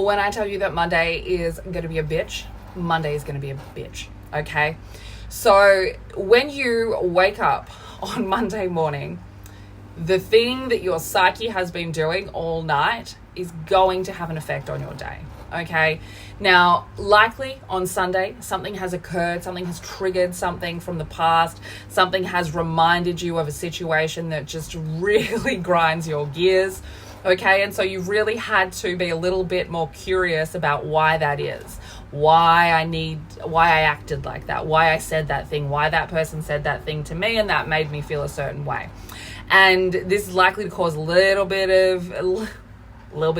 when I tell you that Monday is going to be a bitch, Monday is going to be a bitch, okay? So when you wake up on Monday morning, the thing that your psyche has been doing all night is going to have an effect on your day, okay? Now, likely on Sunday, something has occurred, something has triggered something from the past, something has reminded you of a situation that just really grinds your gears, okay? And so you've really had to be a little bit more curious about why that is, why I acted like that, why I said that thing, why that person said that thing to me, and that made me feel a certain way. And this is likely to cause a little bit of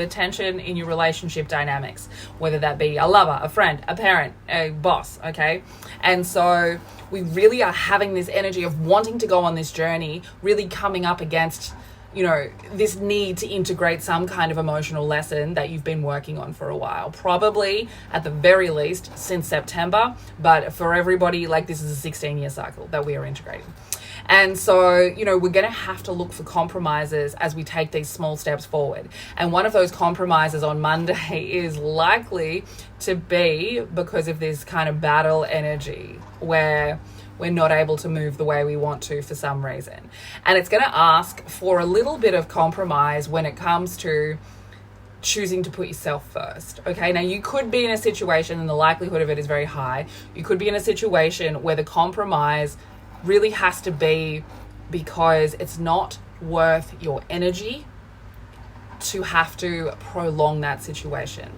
tension in your relationship dynamics, whether that be a lover, a friend, a parent, a boss, okay? And so we really are having this energy of wanting to go on this journey, really coming up against, this need to integrate some kind of emotional lesson that you've been working on for a while, probably at the very least since September, but for everybody, this is a 16-year cycle that we are integrating. And so, we're going to have to look for compromises as we take these small steps forward. And one of those compromises on Monday is likely to be because of this kind of battle energy where we're not able to move the way we want to for some reason. And it's going to ask for a little bit of compromise when it comes to choosing to put yourself first. Okay, now you could be in a situation, and the likelihood of it is very high, you could be in a situation where the compromise really has to be because it's not worth your energy to have to prolong that situation.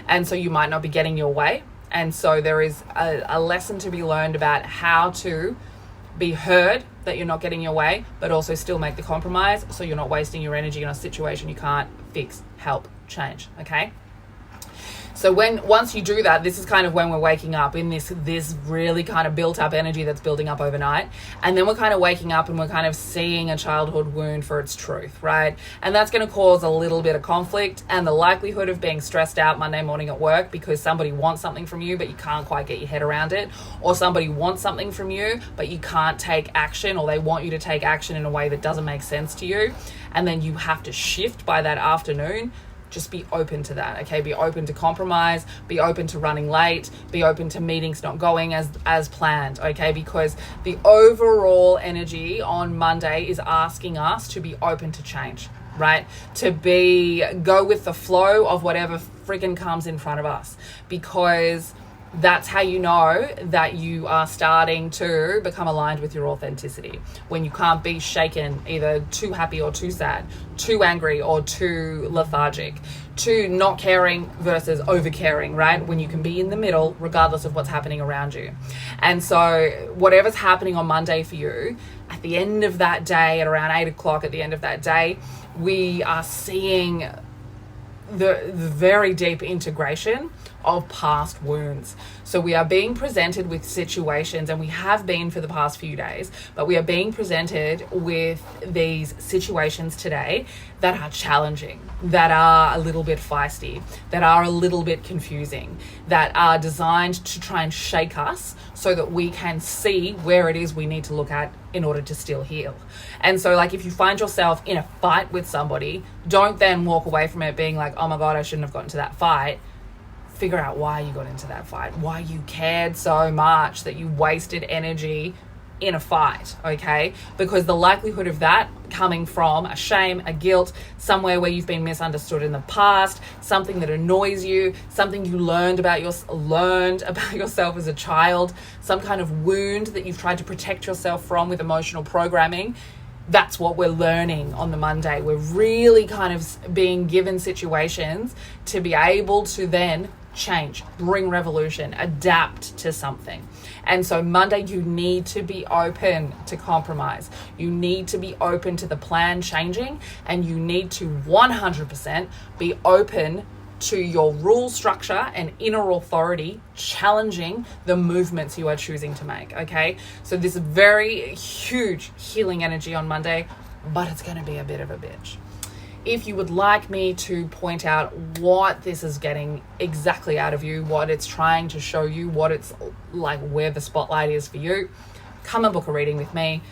And so you might not be getting your way. And so there is a lesson to be learned about how to be heard that you're not getting your way, but also still make the compromise so you're not wasting your energy in a situation you can't fix, help, change, okay? So once you do that, this is kind of when we're waking up in this really kind of built up energy that's building up overnight. And then we're kind of waking up and we're kind of seeing a childhood wound for its truth, right? And that's going to cause a little bit of conflict and the likelihood of being stressed out Monday morning at work because somebody wants something from you, but you can't quite get your head around it. Or somebody wants something from you, but you can't take action, or they want you to take action in a way that doesn't make sense to you. And then you have to shift by that afternoon. Just be open to that, okay? Be open to compromise, be open to running late, be open to meetings not going as planned, okay? Because the overall energy on Monday is asking us to be open to change, right? To go with the flow of whatever friggin' comes in front of us, because that's how you know that you are starting to become aligned with your authenticity. When you can't be shaken, either too happy or too sad, too angry or too lethargic, too not caring versus over caring, right? When you can be in the middle regardless of what's happening around you. And so whatever's happening on Monday for you, at the end of that day, at around 8 o'clock at the end of that day, we are seeing the very deep integration of past wounds. So we are being presented with situations, and we have been for the past few days, but we are being presented with these situations today that are challenging, that are a little bit feisty, that are a little bit confusing, that are designed to try and shake us so that we can see where it is we need to look at in order to still heal. And so if you find yourself in a fight with somebody, don't then walk away from it being like, oh my God, I shouldn't have gotten to that fight. Figure out why you got into that fight, why you cared so much that you wasted energy in a fight, okay? Because the likelihood of that coming from a shame, a guilt, somewhere where you've been misunderstood in the past, something that annoys you, something you learned about yourself as a child, some kind of wound that you've tried to protect yourself from with emotional programming. That's what we're learning on the Monday. We're really kind of being given situations to be able to then change, bring revolution, adapt to something. And so Monday, you need to be open to compromise. You need to be open to the plan changing, and you need to 100% be open to your rule structure and inner authority challenging the movements you are choosing to make, okay? So this is very huge healing energy on Monday, but it's going to be a bit of a bitch. If you would like me to point out what this is getting exactly out of you, what it's trying to show you, what it's like, where the spotlight is for you, come and book a reading with me.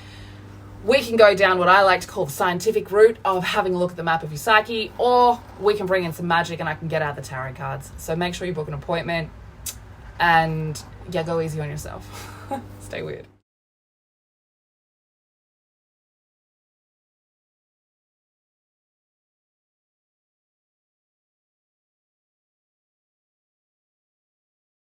we can go down what I like to call the scientific route of having a look at the map of your psyche, or we can bring in some magic and I can get out the tarot cards. So make sure you book an appointment and yeah, go easy on yourself. Stay weird.